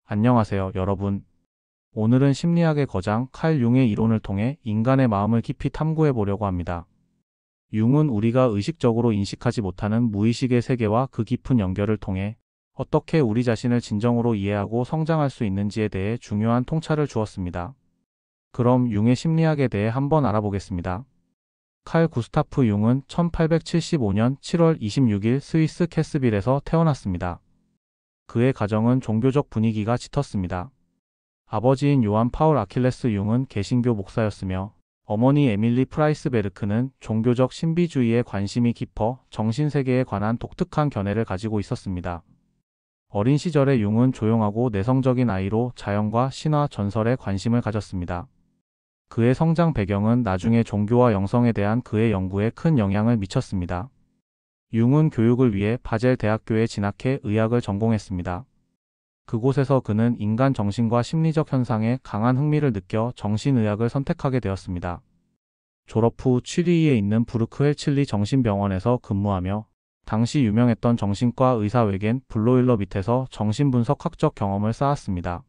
안녕하세요, 여러분. 오늘은 심리학의 거장 칼 융의 이론을 통해 인간의 마음을 깊이 탐구해 보려고 합니다. 융은 우리가 의식적으로 인식하지 못하는 무의식의 세계와 그 깊은 연결을 통해 어떻게 우리 자신을 진정으로 이해하고 성장할 수 있는지에 대해 중요한 통찰을 주었습니다. 그럼 융의 심리학에 대해 한번 알아보겠습니다. 칼 구스타프 융은 1875년 7월 26일 스위스 캐스빌에서 태어났습니다. 그의 가정은 종교적 분위기가 짙었습니다. 아버지인 요한 파울 아킬레스 융은 개신교 목사였으며 어머니 에밀리 프라이스베르크는 종교적 신비주의에 관심이 깊어 정신세계에 관한 독특한 견해를 가지고 있었습니다. 어린 시절의 융은 조용하고 내성적인 아이로 자연과 신화, 전설에 관심을 가졌습니다. 그의 성장 배경은 나중에 종교와 영성에 대한 그의 연구에 큰 영향을 미쳤습니다. 융은 교육을 위해 바젤 대학교에 진학해 의학을 전공했습니다. 그곳에서 그는 인간 정신과 심리적 현상에 강한 흥미를 느껴 정신의학을 선택하게 되었습니다. 졸업 후 취리히에 있는 부르크헬칠리 정신병원에서 근무하며 당시 유명했던 정신과 의사 외겐 블로일러 밑에서 정신분석학적 경험을 쌓았습니다.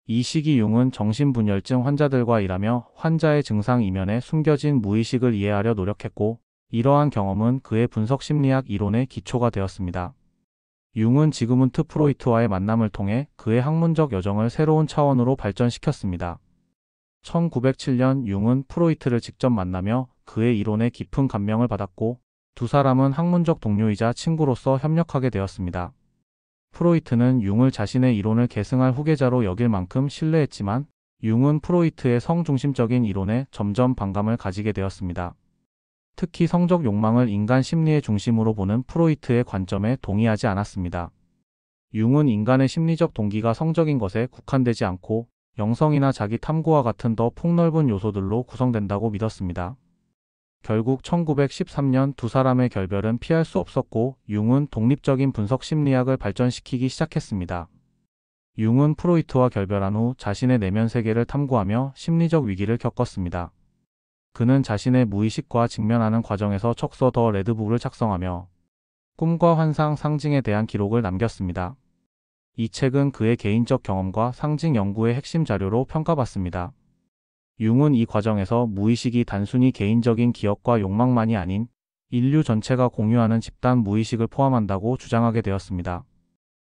이 시기 융은 정신분열증 환자들과 일하며 환자의 증상 이면에 숨겨진 무의식을 이해하려 노력했고, 이러한 경험은 그의 분석심리학 이론의 기초가 되었습니다. 융은 지그문트 프로이트와의 만남을 통해 그의 학문적 여정을 새로운 차원으로 발전시켰습니다. 1907년 융은 프로이트를 직접 만나며 그의 이론에 깊은 감명을 받았고, 두 사람은 학문적 동료이자 친구로서 협력하게 되었습니다. 프로이트는 융을 자신의 이론을 계승할 후계자로 여길 만큼 신뢰했지만, 융은 프로이트의 성중심적인 이론에 점점 반감을 가지게 되었습니다. 특히 성적 욕망을 인간 심리의 중심으로 보는 프로이트의 관점에 동의하지 않았습니다. 융은 인간의 심리적 동기가 성적인 것에 국한되지 않고 영성이나 자기 탐구와 같은 더 폭넓은 요소들로 구성된다고 믿었습니다. 결국 1913년 두 사람의 결별은 피할 수 없었고, 융은 독립적인 분석 심리학을 발전시키기 시작했습니다. 융은 프로이트와 결별한 후 자신의 내면 세계를 탐구하며 심리적 위기를 겪었습니다. 그는 자신의 무의식과 직면하는 과정에서 척서 더 레드북을 작성하며 꿈과 환상, 상징에 대한 기록을 남겼습니다. 이 책은 그의 개인적 경험과 상징 연구의 핵심 자료로 평가받습니다. 융은 이 과정에서 무의식이 단순히 개인적인 기억과 욕망만이 아닌 인류 전체가 공유하는 집단 무의식을 포함한다고 주장하게 되었습니다.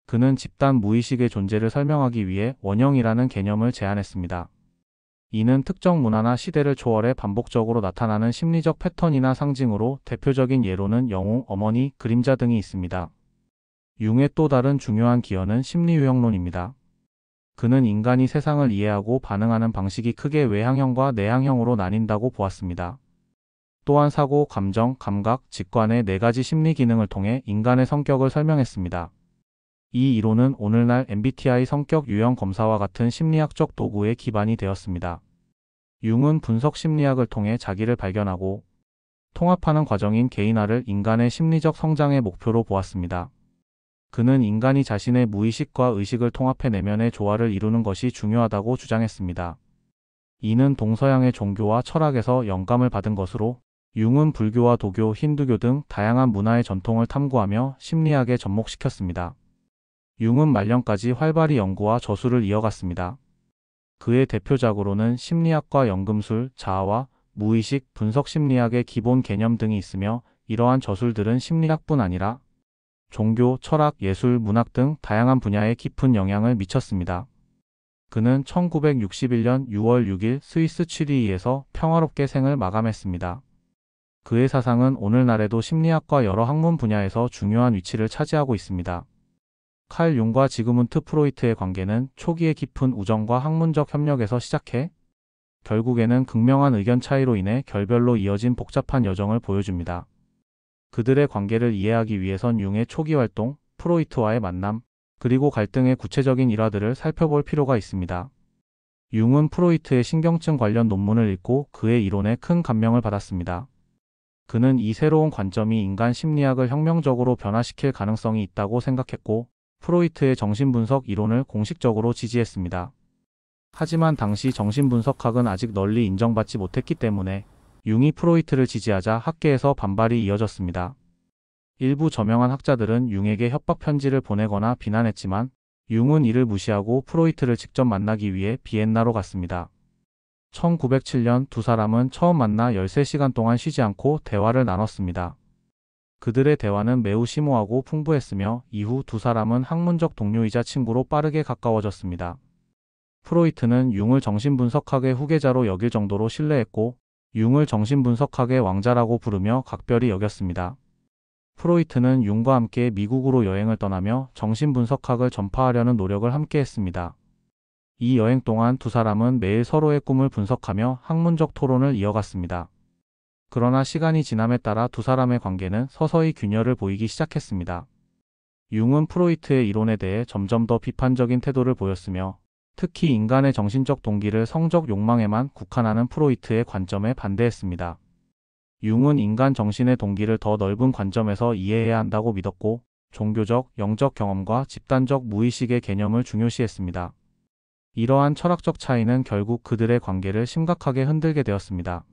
그는 집단 무의식의 존재를 설명하기 위해 원형이라는 개념을 제안했습니다. 이는 특정 문화나 시대를 초월해 반복적으로 나타나는 심리적 패턴이나 상징으로, 대표적인 예로는 영웅, 어머니, 그림자 등이 있습니다. 융의 또 다른 중요한 기여는 심리유형론입니다. 그는 인간이 세상을 이해하고 반응하는 방식이 크게 외향형과 내향형으로 나뉜다고 보았습니다. 또한 사고, 감정, 감각, 직관의 네 가지 심리 기능을 통해 인간의 성격을 설명했습니다. 이 이론은 오늘날 MBTI 성격 유형 검사와 같은 심리학적 도구의 기반이 되었습니다. 융은 분석 심리학을 통해 자기를 발견하고 통합하는 과정인 개인화를 인간의 심리적 성장의 목표로 보았습니다. 그는 인간이 자신의 무의식과 의식을 통합해 내면의 조화를 이루는 것이 중요하다고 주장했습니다. 이는 동서양의 종교와 철학에서 영감을 받은 것으로, 융은 불교와 도교, 힌두교 등 다양한 문화의 전통을 탐구하며 심리학에 접목시켰습니다. 융은 말년까지 활발히 연구와 저술을 이어갔습니다. 그의 대표작으로는 심리학과 연금술, 자아와 무의식, 분석 심리학의 기본 개념 등이 있으며, 이러한 저술들은 심리학뿐 아니라 종교, 철학, 예술, 문학 등 다양한 분야에 깊은 영향을 미쳤습니다. 그는 1961년 6월 6일 스위스 취리히에서 평화롭게 생을 마감했습니다. 그의 사상은 오늘날에도 심리학과 여러 학문 분야에서 중요한 위치를 차지하고 있습니다. 칼 융과 지그문트 프로이트의 관계는 초기의 깊은 우정과 학문적 협력에서 시작해 결국에는 극명한 의견 차이로 인해 결별로 이어진 복잡한 여정을 보여줍니다. 그들의 관계를 이해하기 위해선 융의 초기 활동, 프로이트와의 만남, 그리고 갈등의 구체적인 일화들을 살펴볼 필요가 있습니다. 융은 프로이트의 신경증 관련 논문을 읽고 그의 이론에 큰 감명을 받았습니다. 그는 이 새로운 관점이 인간 심리학을 혁명적으로 변화시킬 가능성이 있다고 생각했고, 프로이트의 정신분석 이론을 공식적으로 지지했습니다. 하지만 당시 정신분석학은 아직 널리 인정받지 못했기 때문에 융이 프로이트를 지지하자 학계에서 반발이 이어졌습니다. 일부 저명한 학자들은 융에게 협박 편지를 보내거나 비난했지만, 융은 이를 무시하고 프로이트를 직접 만나기 위해 비엔나로 갔습니다. 1907년 두 사람은 처음 만나 13시간 동안 쉬지 않고 대화를 나눴습니다. 그들의 대화는 매우 심오하고 풍부했으며 이후 두 사람은 학문적 동료이자 친구로 빠르게 가까워졌습니다. 프로이트는 융을 정신분석학의 후계자로 여길 정도로 신뢰했고 융을 정신분석학의 왕자라고 부르며 각별히 여겼습니다. 프로이트는 융과 함께 미국으로 여행을 떠나며 정신분석학을 전파하려는 노력을 함께 했습니다. 이 여행 동안 두 사람은 매일 서로의 꿈을 분석하며 학문적 토론을 이어갔습니다. 그러나 시간이 지남에 따라 두 사람의 관계는 서서히 균열을 보이기 시작했습니다. 융은 프로이트의 이론에 대해 점점 더 비판적인 태도를 보였으며 특히 인간의 정신적 동기를 성적 욕망에만 국한하는 프로이트의 관점에 반대했습니다. 융은 인간 정신의 동기를 더 넓은 관점에서 이해해야 한다고 믿었고 종교적, 영적 경험과 집단적 무의식의 개념을 중요시했습니다. 이러한 철학적 차이는 결국 그들의 관계를 심각하게 흔들게 되었습니다.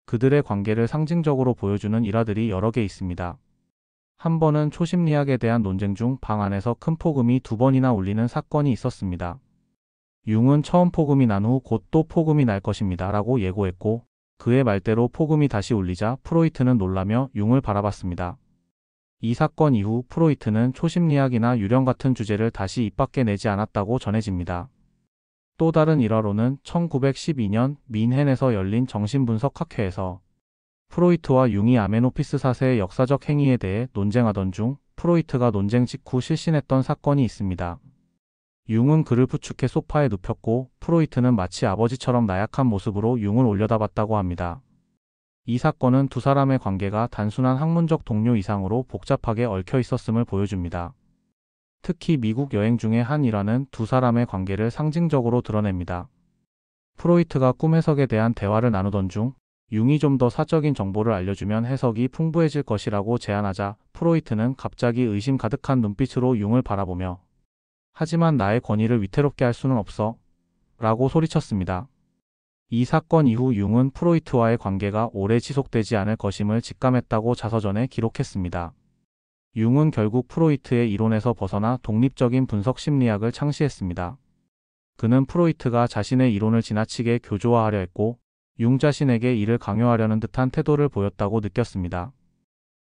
그들의 관계를 상징적으로 보여주는 일화들이 여러 개 있습니다. 한 번은 초심리학에 대한 논쟁 중 방 안에서 큰 폭음이 2번이나 울리는 사건이 있었습니다. 융은 처음 폭음이 난 후 곧 또 폭음이 날 것입니다 라고 예고했고 그의 말대로 폭음이 다시 울리자 프로이트는 놀라며 융을 바라봤습니다. 이 사건 이후 프로이트는 초심리학이나 유령 같은 주제를 다시 입 밖에 내지 않았다고 전해집니다. 또 다른 일화로는 1912년 민헨에서 열린 정신분석학회에서 프로이트와 융이 아메노피스 4세의 역사적 행위에 대해 논쟁하던 중 프로이트가 논쟁 직후 실신했던 사건이 있습니다. 융은 그를 부축해 소파에 눕혔고 프로이트는 마치 아버지처럼 나약한 모습으로 융을 올려다봤다고 합니다. 이 사건은 두 사람의 관계가 단순한 학문적 동료 이상으로 복잡하게 얽혀 있었음을 보여줍니다. 특히 미국 여행 중의 한 일화는 두 사람의 관계를 상징적으로 드러냅니다. 프로이트가 꿈 해석에 대한 대화를 나누던 중 융이 좀 더 사적인 정보를 알려주면 해석이 풍부해질 것이라고 제안하자 프로이트는 갑자기 의심 가득한 눈빛으로 융을 바라보며 하지만 나의 권위를 위태롭게 할 수는 없어 라고 소리쳤습니다. 이 사건 이후 융은 프로이트와의 관계가 오래 지속되지 않을 것임을 직감했다고 자서전에 기록했습니다. 융은 결국 프로이트의 이론에서 벗어나 독립적인 분석 심리학을 창시했습니다. 그는 프로이트가 자신의 이론을 지나치게 교조화하려 했고 융 자신에게 이를 강요하려는 듯한 태도를 보였다고 느꼈습니다.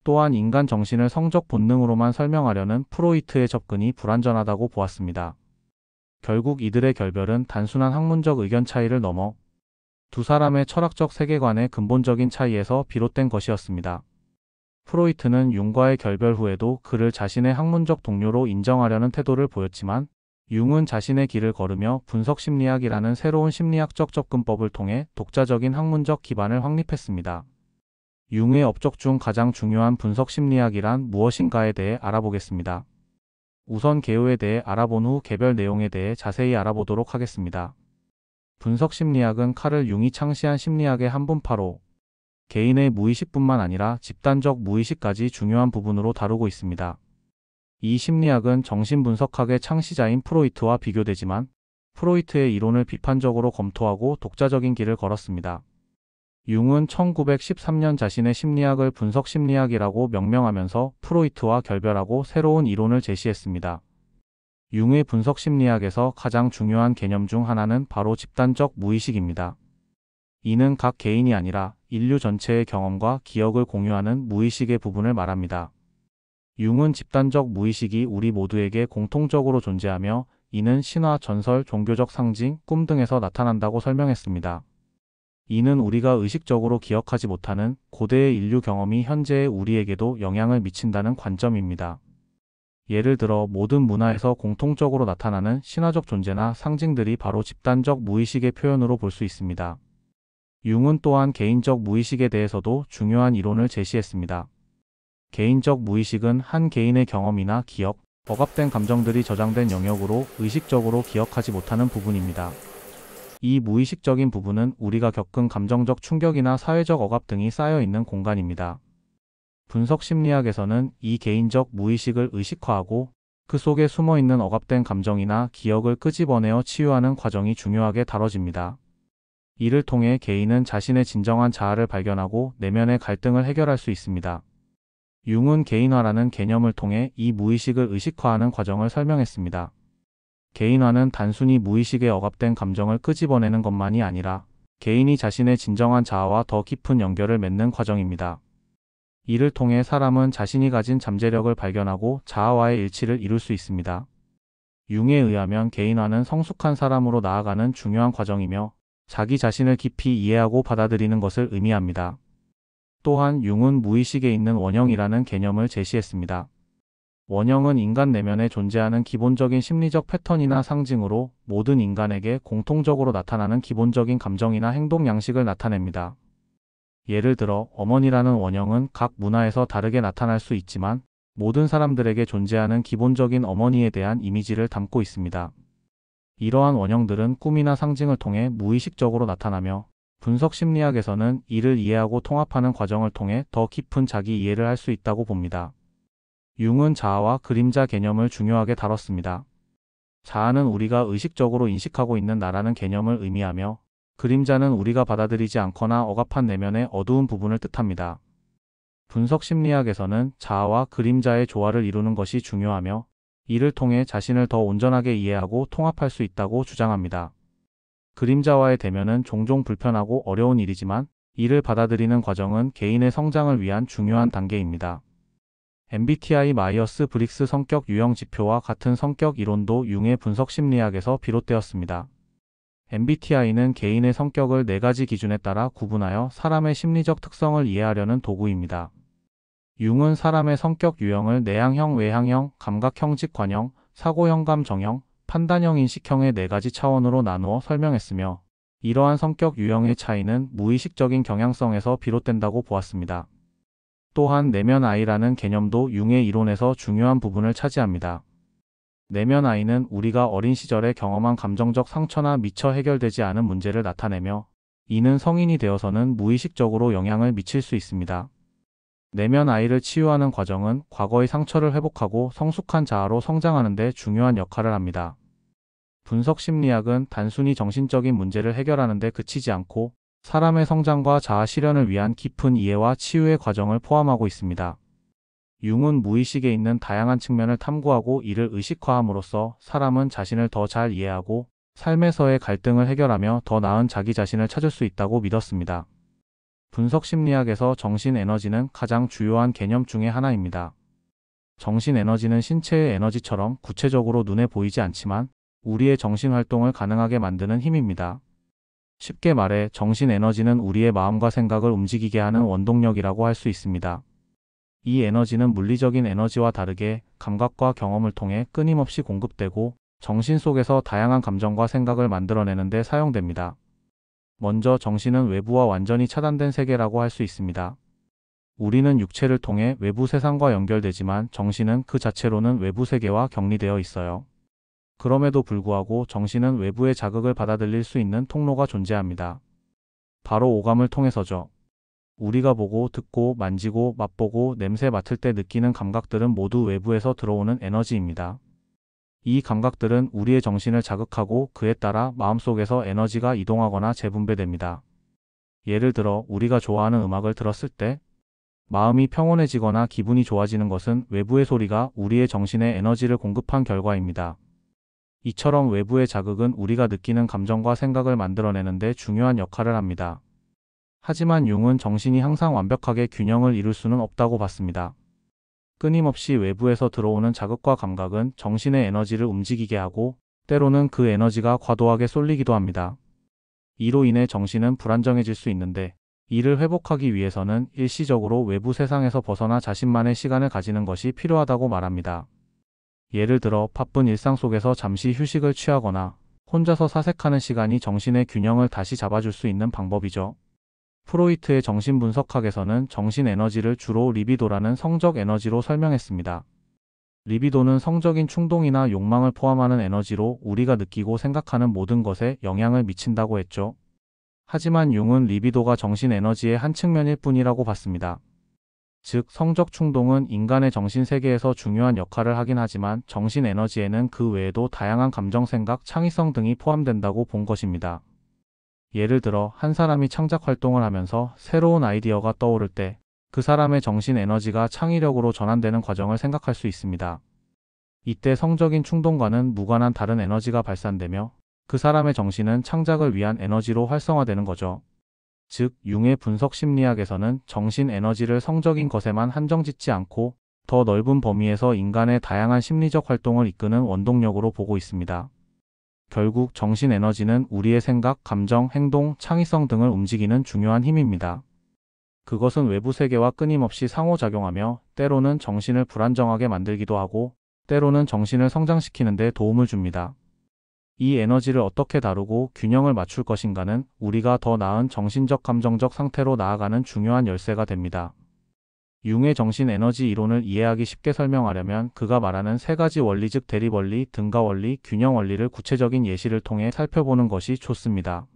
또한 인간 정신을 성적 본능으로만 설명하려는 프로이트의 접근이 불완전하다고 보았습니다. 결국 이들의 결별은 단순한 학문적 의견 차이를 넘어 두 사람의 철학적 세계관의 근본적인 차이에서 비롯된 것이었습니다. 프로이트는 융과의 결별 후에도 그를 자신의 학문적 동료로 인정하려는 태도를 보였지만 융은 자신의 길을 걸으며 분석심리학이라는 새로운 심리학적 접근법을 통해 독자적인 학문적 기반을 확립했습니다. 융의 업적 중 가장 중요한 분석심리학이란 무엇인가에 대해 알아보겠습니다. 우선 개요에 대해 알아본 후 개별 내용에 대해 자세히 알아보도록 하겠습니다. 분석심리학은 카를 융이 창시한 심리학의 한 분파로 개인의 무의식뿐만 아니라 집단적 무의식까지 중요한 부분으로 다루고 있습니다. 이 심리학은 정신분석학의 창시자인 프로이트와 비교되지만 프로이트의 이론을 비판적으로 검토하고 독자적인 길을 걸었습니다. 융은 1913년 자신의 심리학을 분석심리학이라고 명명하면서 프로이트와 결별하고 새로운 이론을 제시했습니다. 융의 분석심리학에서 가장 중요한 개념 중 하나는 바로 집단적 무의식입니다. 이는 각 개인이 아니라 인류 전체의 경험과 기억을 공유하는 무의식의 부분을 말합니다. 융은 집단적 무의식이 우리 모두에게 공통적으로 존재하며 이는 신화, 전설, 종교적 상징, 꿈 등에서 나타난다고 설명했습니다. 이는 우리가 의식적으로 기억하지 못하는 고대의 인류 경험이 현재의 우리에게도 영향을 미친다는 관점입니다. 예를 들어 모든 문화에서 공통적으로 나타나는 신화적 존재나 상징들이 바로 집단적 무의식의 표현으로 볼 수 있습니다. 융은 또한 개인적 무의식에 대해서도 중요한 이론을 제시했습니다. 개인적 무의식은 한 개인의 경험이나 기억, 억압된 감정들이 저장된 영역으로 의식적으로 기억하지 못하는 부분입니다. 이 무의식적인 부분은 우리가 겪은 감정적 충격이나 사회적 억압 등이 쌓여있는 공간입니다. 분석심리학에서는 이 개인적 무의식을 의식화하고 그 속에 숨어있는 억압된 감정이나 기억을 끄집어내어 치유하는 과정이 중요하게 다뤄집니다. 이를 통해 개인은 자신의 진정한 자아를 발견하고 내면의 갈등을 해결할 수 있습니다. 융은 개인화라는 개념을 통해 이 무의식을 의식화하는 과정을 설명했습니다. 개인화는 단순히 무의식에 억압된 감정을 끄집어내는 것만이 아니라 개인이 자신의 진정한 자아와 더 깊은 연결을 맺는 과정입니다. 이를 통해 사람은 자신이 가진 잠재력을 발견하고 자아와의 일치를 이룰 수 있습니다. 융에 의하면 개인화는 성숙한 사람으로 나아가는 중요한 과정이며 자기 자신을 깊이 이해하고 받아들이는 것을 의미합니다. 또한 융은 무의식에 있는 원형이라는 개념을 제시했습니다. 원형은 인간 내면에 존재하는 기본적인 심리적 패턴이나 상징으로 모든 인간에게 공통적으로 나타나는 기본적인 감정이나 행동 양식을 나타냅니다. 예를 들어 어머니라는 원형은 각 문화에서 다르게 나타날 수 있지만 모든 사람들에게 존재하는 기본적인 어머니에 대한 이미지를 담고 있습니다. 이러한 원형들은 꿈이나 상징을 통해 무의식적으로 나타나며 분석 심리학에서는 이를 이해하고 통합하는 과정을 통해 더 깊은 자기 이해를 할 수 있다고 봅니다. 융은 자아와 그림자 개념을 중요하게 다뤘습니다. 자아는 우리가 의식적으로 인식하고 있는 나라는 개념을 의미하며 그림자는 우리가 받아들이지 않거나 억압한 내면의 어두운 부분을 뜻합니다. 분석 심리학에서는 자아와 그림자의 조화를 이루는 것이 중요하며 이를 통해 자신을 더 온전하게 이해하고 통합할 수 있다고 주장합니다. 그림자와의 대면은 종종 불편하고 어려운 일이지만 이를 받아들이는 과정은 개인의 성장을 위한 중요한 단계입니다. MBTI 마이어스-브릭스 성격 유형 지표와 같은 성격 이론도 융의 분석 심리학에서 비롯되었습니다. MBTI는 개인의 성격을 4가지 기준에 따라 구분하여 사람의 심리적 특성을 이해하려는 도구입니다. 융은 사람의 성격 유형을 내향형, 외향형, 감각형, 직관형, 사고형, 감정형, 판단형, 인식형의 4가지 차원으로 나누어 설명했으며 이러한 성격 유형의 차이는 무의식적인 경향성에서 비롯된다고 보았습니다. 또한 내면 아이라는 개념도 융의 이론에서 중요한 부분을 차지합니다. 내면 아이는 우리가 어린 시절에 경험한 감정적 상처나 미처 해결되지 않은 문제를 나타내며 이는 성인이 되어서는 무의식적으로 영향을 미칠 수 있습니다. 내면 아이를 치유하는 과정은 과거의 상처를 회복하고 성숙한 자아로 성장하는 데 중요한 역할을 합니다. 분석 심리학은 단순히 정신적인 문제를 해결하는 데 그치지 않고 사람의 성장과 자아 실현을 위한 깊은 이해와 치유의 과정을 포함하고 있습니다. 융은 무의식에 있는 다양한 측면을 탐구하고 이를 의식화함으로써 사람은 자신을 더 잘 이해하고 삶에서의 갈등을 해결하며 더 나은 자기 자신을 찾을 수 있다고 믿었습니다. 분석 심리학에서 정신 에너지는 가장 주요한 개념 중의 하나입니다. 정신 에너지는 신체의 에너지처럼 구체적으로 눈에 보이지 않지만 우리의 정신 활동을 가능하게 만드는 힘입니다. 쉽게 말해 정신 에너지는 우리의 마음과 생각을 움직이게 하는 원동력이라고 할 수 있습니다. 이 에너지는 물리적인 에너지와 다르게 감각과 경험을 통해 끊임없이 공급되고 정신 속에서 다양한 감정과 생각을 만들어내는 데 사용됩니다. 먼저 정신은 외부와 완전히 차단된 세계라고 할 수 있습니다. 우리는 육체를 통해 외부 세상과 연결되지만 정신은 그 자체로는 외부 세계와 격리되어 있어요. 그럼에도 불구하고 정신은 외부의 자극을 받아들일 수 있는 통로가 존재합니다. 바로 오감을 통해서죠. 우리가 보고, 듣고, 만지고, 맛보고, 냄새 맡을 때 느끼는 감각들은 모두 외부에서 들어오는 에너지입니다. 이 감각들은 우리의 정신을 자극하고 그에 따라 마음속에서 에너지가 이동하거나 재분배됩니다. 예를 들어 우리가 좋아하는 음악을 들었을 때 마음이 평온해지거나 기분이 좋아지는 것은 외부의 소리가 우리의 정신에 에너지를 공급한 결과입니다. 이처럼 외부의 자극은 우리가 느끼는 감정과 생각을 만들어내는 데 중요한 역할을 합니다. 하지만 융은 정신이 항상 완벽하게 균형을 이룰 수는 없다고 봤습니다. 끊임없이 외부에서 들어오는 자극과 감각은 정신의 에너지를 움직이게 하고 때로는 그 에너지가 과도하게 쏠리기도 합니다. 이로 인해 정신은 불안정해질 수 있는데 이를 회복하기 위해서는 일시적으로 외부 세상에서 벗어나 자신만의 시간을 가지는 것이 필요하다고 말합니다. 예를 들어 바쁜 일상 속에서 잠시 휴식을 취하거나 혼자서 사색하는 시간이 정신의 균형을 다시 잡아줄 수 있는 방법이죠. 프로이트의 정신분석학에서는 정신 에너지를 주로 리비도라는 성적 에너지로 설명했습니다. 리비도는 성적인 충동이나 욕망을 포함하는 에너지로 우리가 느끼고 생각하는 모든 것에 영향을 미친다고 했죠. 하지만 융은 리비도가 정신 에너지의 한 측면일 뿐이라고 봤습니다. 즉, 성적 충동은 인간의 정신 세계에서 중요한 역할을 하긴 하지만 정신 에너지에는 그 외에도 다양한 감정, 생각, 창의성 등이 포함된다고 본 것입니다. 예를 들어 한 사람이 창작 활동을 하면서 새로운 아이디어가 떠오를 때 그 사람의 정신 에너지가 창의력으로 전환되는 과정을 생각할 수 있습니다. 이때 성적인 충동과는 무관한 다른 에너지가 발산되며 그 사람의 정신은 창작을 위한 에너지로 활성화되는 거죠. 즉, 융의 분석 심리학에서는 정신 에너지를 성적인 것에만 한정짓지 않고 더 넓은 범위에서 인간의 다양한 심리적 활동을 이끄는 원동력으로 보고 있습니다. 결국 정신 에너지는 우리의 생각, 감정, 행동, 창의성 등을 움직이는 중요한 힘입니다. 그것은 외부 세계와 끊임없이 상호작용하며 때로는 정신을 불안정하게 만들기도 하고 때로는 정신을 성장시키는 데 도움을 줍니다. 이 에너지를 어떻게 다루고 균형을 맞출 것인가는 우리가 더 나은 정신적 감정적 상태로 나아가는 중요한 열쇠가 됩니다. 융의 정신 에너지 이론을 이해하기 쉽게 설명하려면 그가 말하는 세 가지 원리 즉 대립원리, 등가원리, 균형원리를 구체적인 예시를 통해 살펴보는 것이 좋습니다.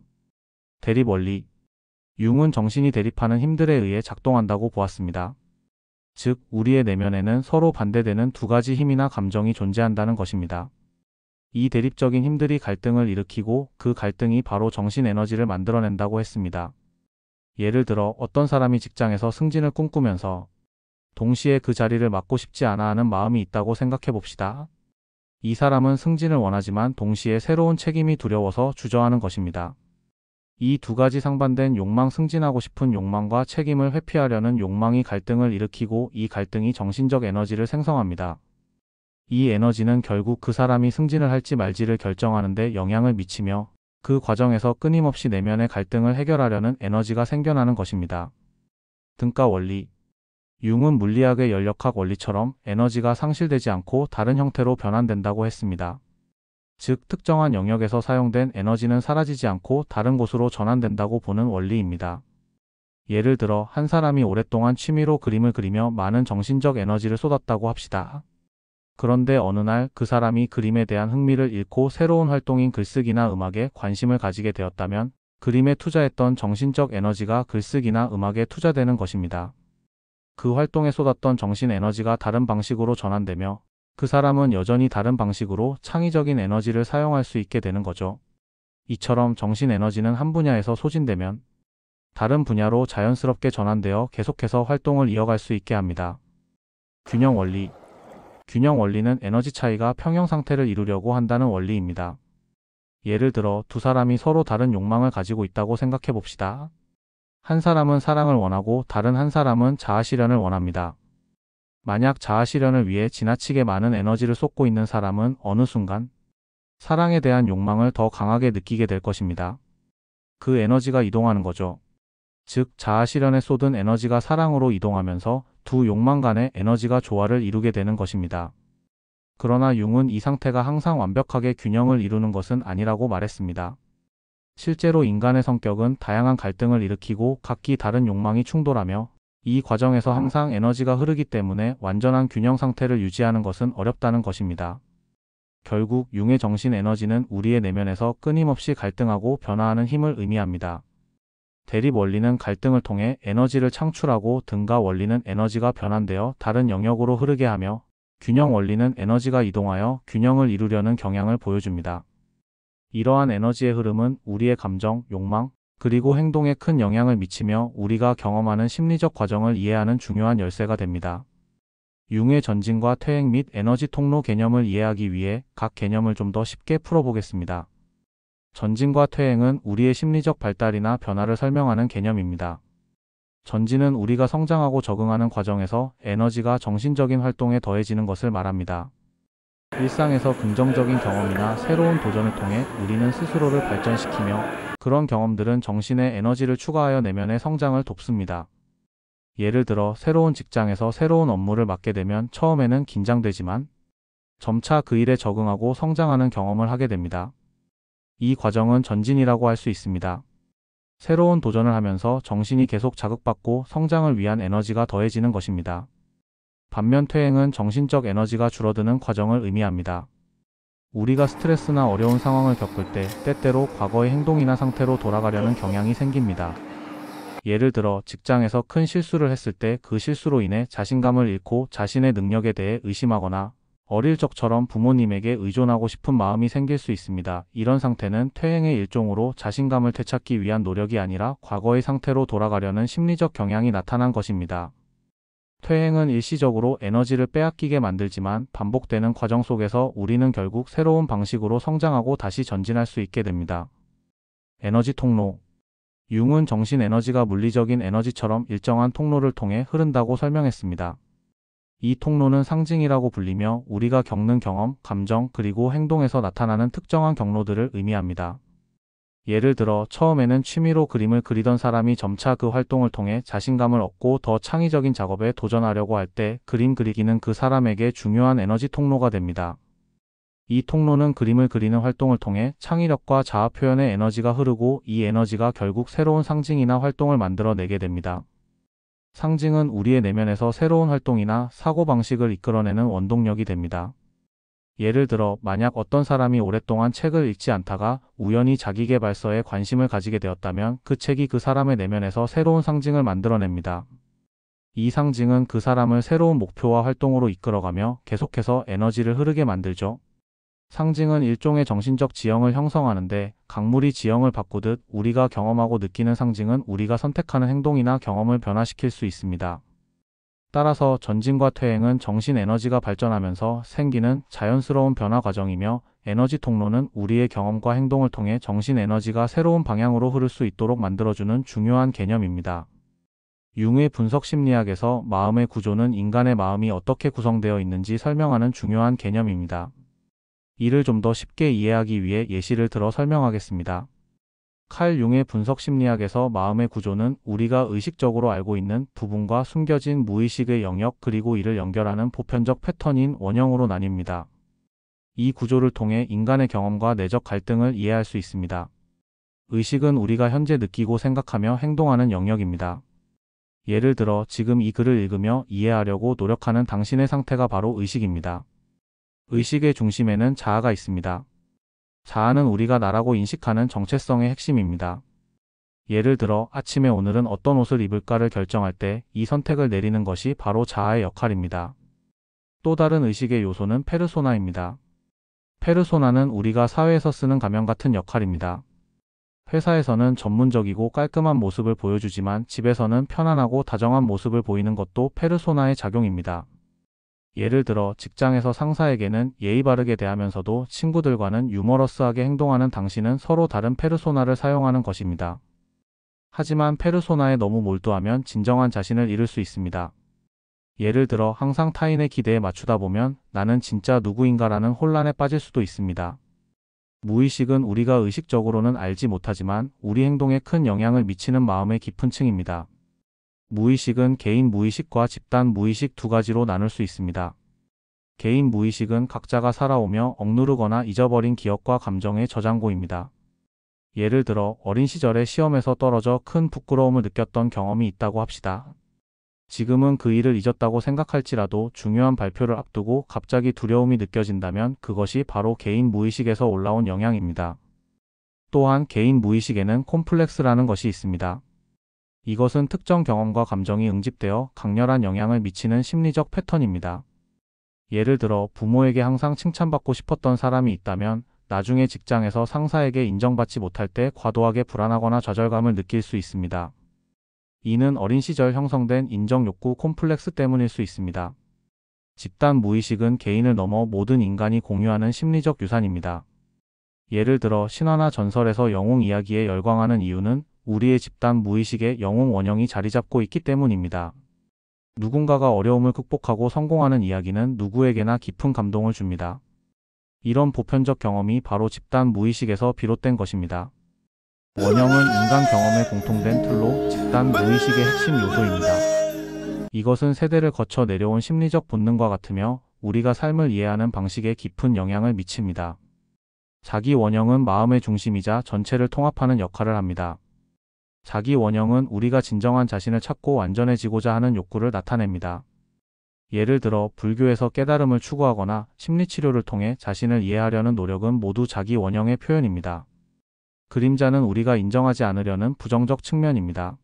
대립원리. 융은 정신이 대립하는 힘들에 의해 작동한다고 보았습니다. 즉, 우리의 내면에는 서로 반대되는 두 가지 힘이나 감정이 존재한다는 것입니다. 이 대립적인 힘들이 갈등을 일으키고 그 갈등이 바로 정신 에너지를 만들어낸다고 했습니다. 예를 들어 어떤 사람이 직장에서 승진을 꿈꾸면서 동시에 그 자리를 맡고 싶지 않아 하는 마음이 있다고 생각해 봅시다. 이 사람은 승진을 원하지만 동시에 새로운 책임이 두려워서 주저하는 것입니다. 이 두 가지 상반된 욕망, 승진하고 싶은 욕망과 책임을 회피하려는 욕망이 갈등을 일으키고 이 갈등이 정신적 에너지를 생성합니다. 이 에너지는 결국 그 사람이 승진을 할지 말지를 결정하는 데 영향을 미치며 그 과정에서 끊임없이 내면의 갈등을 해결하려는 에너지가 생겨나는 것입니다. 등가 원리. 융은 물리학의 연력학 원리처럼 에너지가 상실되지 않고 다른 형태로 변환된다고 했습니다. 즉, 특정한 영역에서 사용된 에너지는 사라지지 않고 다른 곳으로 전환된다고 보는 원리입니다. 예를 들어 한 사람이 오랫동안 취미로 그림을 그리며 많은 정신적 에너지를 쏟았다고 합시다. 그런데 어느 날 그 사람이 그림에 대한 흥미를 잃고 새로운 활동인 글쓰기나 음악에 관심을 가지게 되었다면 그림에 투자했던 정신적 에너지가 글쓰기나 음악에 투자되는 것입니다. 그 활동에 쏟았던 정신 에너지가 다른 방식으로 전환되며 그 사람은 여전히 다른 방식으로 창의적인 에너지를 사용할 수 있게 되는 거죠. 이처럼 정신 에너지는 한 분야에서 소진되면 다른 분야로 자연스럽게 전환되어 계속해서 활동을 이어갈 수 있게 합니다. 균형 원리. 균형 원리는 에너지 차이가 평형 상태를 이루려고 한다는 원리입니다. 예를 들어 두 사람이 서로 다른 욕망을 가지고 있다고 생각해 봅시다. 한 사람은 사랑을 원하고 다른 한 사람은 자아실현을 원합니다. 만약 자아실현을 위해 지나치게 많은 에너지를 쏟고 있는 사람은 어느 순간 사랑에 대한 욕망을 더 강하게 느끼게 될 것입니다. 그 에너지가 이동하는 거죠. 즉, 자아실현에 쏟은 에너지가 사랑으로 이동하면서 두 욕망 간의 에너지가 조화를 이루게 되는 것입니다. 그러나 융은 이 상태가 항상 완벽하게 균형을 이루는 것은 아니라고 말했습니다. 실제로 인간의 성격은 다양한 갈등을 일으키고 각기 다른 욕망이 충돌하며 이 과정에서 항상 에너지가 흐르기 때문에 완전한 균형 상태를 유지하는 것은 어렵다는 것입니다. 결국 융의 정신 에너지는 우리의 내면에서 끊임없이 갈등하고 변화하는 힘을 의미합니다. 대립 원리는 갈등을 통해 에너지를 창출하고 등가 원리는 에너지가 변환되어 다른 영역으로 흐르게 하며 균형 원리는 에너지가 이동하여 균형을 이루려는 경향을 보여줍니다. 이러한 에너지의 흐름은 우리의 감정, 욕망, 그리고 행동에 큰 영향을 미치며 우리가 경험하는 심리적 과정을 이해하는 중요한 열쇠가 됩니다. 융의 전진과 퇴행 및 에너지 통로 개념을 이해하기 위해 각 개념을 좀 더 쉽게 풀어보겠습니다. 전진과 퇴행은 우리의 심리적 발달이나 변화를 설명하는 개념입니다. 전진은 우리가 성장하고 적응하는 과정에서 에너지가 정신적인 활동에 더해지는 것을 말합니다. 일상에서 긍정적인 경험이나 새로운 도전을 통해 우리는 스스로를 발전시키며 그런 경험들은 정신의 에너지를 추가하여 내면의 성장을 돕습니다. 예를 들어 새로운 직장에서 새로운 업무를 맡게 되면 처음에는 긴장되지만 점차 그 일에 적응하고 성장하는 경험을 하게 됩니다. 이 과정은 전진이라고 할 수 있습니다. 새로운 도전을 하면서 정신이 계속 자극받고 성장을 위한 에너지가 더해지는 것입니다. 반면 퇴행은 정신적 에너지가 줄어드는 과정을 의미합니다. 우리가 스트레스나 어려운 상황을 겪을 때 때때로 과거의 행동이나 상태로 돌아가려는 경향이 생깁니다. 예를 들어 직장에서 큰 실수를 했을 때 그 실수로 인해 자신감을 잃고 자신의 능력에 대해 의심하거나 어릴 적처럼 부모님에게 의존하고 싶은 마음이 생길 수 있습니다. 이런 상태는 퇴행의 일종으로 자신감을 되찾기 위한 노력이 아니라 과거의 상태로 돌아가려는 심리적 경향이 나타난 것입니다. 퇴행은 일시적으로 에너지를 빼앗기게 만들지만 반복되는 과정 속에서 우리는 결국 새로운 방식으로 성장하고 다시 전진할 수 있게 됩니다. 에너지 통로. 융은 정신 에너지가 물리적인 에너지처럼 일정한 통로를 통해 흐른다고 설명했습니다. 이 통로는 상징이라고 불리며 우리가 겪는 경험, 감정, 그리고 행동에서 나타나는 특정한 경로들을 의미합니다. 예를 들어 처음에는 취미로 그림을 그리던 사람이 점차 그 활동을 통해 자신감을 얻고 더 창의적인 작업에 도전하려고 할 때 그림 그리기는 그 사람에게 중요한 에너지 통로가 됩니다. 이 통로는 그림을 그리는 활동을 통해 창의력과 자아 표현의 에너지가 흐르고 이 에너지가 결국 새로운 상징이나 활동을 만들어내게 됩니다. 상징은 우리의 내면에서 새로운 활동이나 사고방식을 이끌어내는 원동력이 됩니다. 예를 들어 만약 어떤 사람이 오랫동안 책을 읽지 않다가 우연히 자기계발서에 관심을 가지게 되었다면 그 책이 그 사람의 내면에서 새로운 상징을 만들어냅니다. 이 상징은 그 사람을 새로운 목표와 활동으로 이끌어가며 계속해서 에너지를 흐르게 만들죠. 상징은 일종의 정신적 지형을 형성하는데 강물이 지형을 바꾸듯 우리가 경험하고 느끼는 상징은 우리가 선택하는 행동이나 경험을 변화시킬 수 있습니다. 따라서 전진과 퇴행은 정신 에너지가 발전하면서 생기는 자연스러운 변화 과정이며 에너지 통로는 우리의 경험과 행동을 통해 정신 에너지가 새로운 방향으로 흐를 수 있도록 만들어주는 중요한 개념입니다. 융의 분석 심리학에서 마음의 구조는 인간의 마음이 어떻게 구성되어 있는지 설명하는 중요한 개념입니다. 이를 좀 더 쉽게 이해하기 위해 예시를 들어 설명하겠습니다. 칼 융의 분석 심리학에서 마음의 구조는 우리가 의식적으로 알고 있는 부분과 숨겨진 무의식의 영역 그리고 이를 연결하는 보편적 패턴인 원형으로 나뉩니다. 이 구조를 통해 인간의 경험과 내적 갈등을 이해할 수 있습니다. 의식은 우리가 현재 느끼고 생각하며 행동하는 영역입니다. 예를 들어 지금 이 글을 읽으며 이해하려고 노력하는 당신의 상태가 바로 의식입니다. 의식의 중심에는 자아가 있습니다. 자아는 우리가 나라고 인식하는 정체성의 핵심입니다. 예를 들어 아침에 오늘은 어떤 옷을 입을까를 결정할 때 이 선택을 내리는 것이 바로 자아의 역할입니다. 또 다른 의식의 요소는 페르소나입니다. 페르소나는 우리가 사회에서 쓰는 가면 같은 역할입니다. 회사에서는 전문적이고 깔끔한 모습을 보여주지만 집에서는 편안하고 다정한 모습을 보이는 것도 페르소나의 작용입니다. 예를 들어 직장에서 상사에게는 예의 바르게 대하면서도 친구들과는 유머러스하게 행동하는 당신은 서로 다른 페르소나를 사용하는 것입니다. 하지만 페르소나에 너무 몰두하면 진정한 자신을 잃을 수 있습니다. 예를 들어 항상 타인의 기대에 맞추다 보면 나는 진짜 누구인가라는 혼란에 빠질 수도 있습니다. 무의식은 우리가 의식적으로는 알지 못하지만 우리 행동에 큰 영향을 미치는 마음의 깊은 층입니다. 무의식은 개인 무의식과 집단 무의식 두 가지로 나눌 수 있습니다. 개인 무의식은 각자가 살아오며 억누르거나 잊어버린 기억과 감정의 저장고입니다. 예를 들어 어린 시절에 시험에서 떨어져 큰 부끄러움을 느꼈던 경험이 있다고 합시다. 지금은 그 일을 잊었다고 생각할지라도 중요한 발표를 앞두고 갑자기 두려움이 느껴진다면 그것이 바로 개인 무의식에서 올라온 영향입니다. 또한 개인 무의식에는 콤플렉스라는 것이 있습니다. 이것은 특정 경험과 감정이 응집되어 강렬한 영향을 미치는 심리적 패턴입니다. 예를 들어 부모에게 항상 칭찬받고 싶었던 사람이 있다면 나중에 직장에서 상사에게 인정받지 못할 때 과도하게 불안하거나 좌절감을 느낄 수 있습니다. 이는 어린 시절 형성된 인정 욕구 콤플렉스 때문일 수 있습니다. 집단 무의식은 개인을 넘어 모든 인간이 공유하는 심리적 유산입니다. 예를 들어 신화나 전설에서 영웅 이야기에 열광하는 이유는 우리의 집단 무의식에 영웅 원형이 자리 잡고 있기 때문입니다. 누군가가 어려움을 극복하고 성공하는 이야기는 누구에게나 깊은 감동을 줍니다. 이런 보편적 경험이 바로 집단 무의식에서 비롯된 것입니다. 원형은 인간 경험의 공통된 틀로 집단 무의식의 핵심 요소입니다. 이것은 세대를 거쳐 내려온 심리적 본능과 같으며 우리가 삶을 이해하는 방식에 깊은 영향을 미칩니다. 자기 원형은 마음의 중심이자 전체를 통합하는 역할을 합니다. 자기 원형은 우리가 진정한 자신을 찾고 완전해지고자 하는 욕구를 나타냅니다. 예를 들어 불교에서 깨달음을 추구하거나 심리치료를 통해 자신을 이해하려는 노력은 모두 자기 원형의 표현입니다. 그림자는 우리가 인정하지 않으려는 부정적 측면입니다.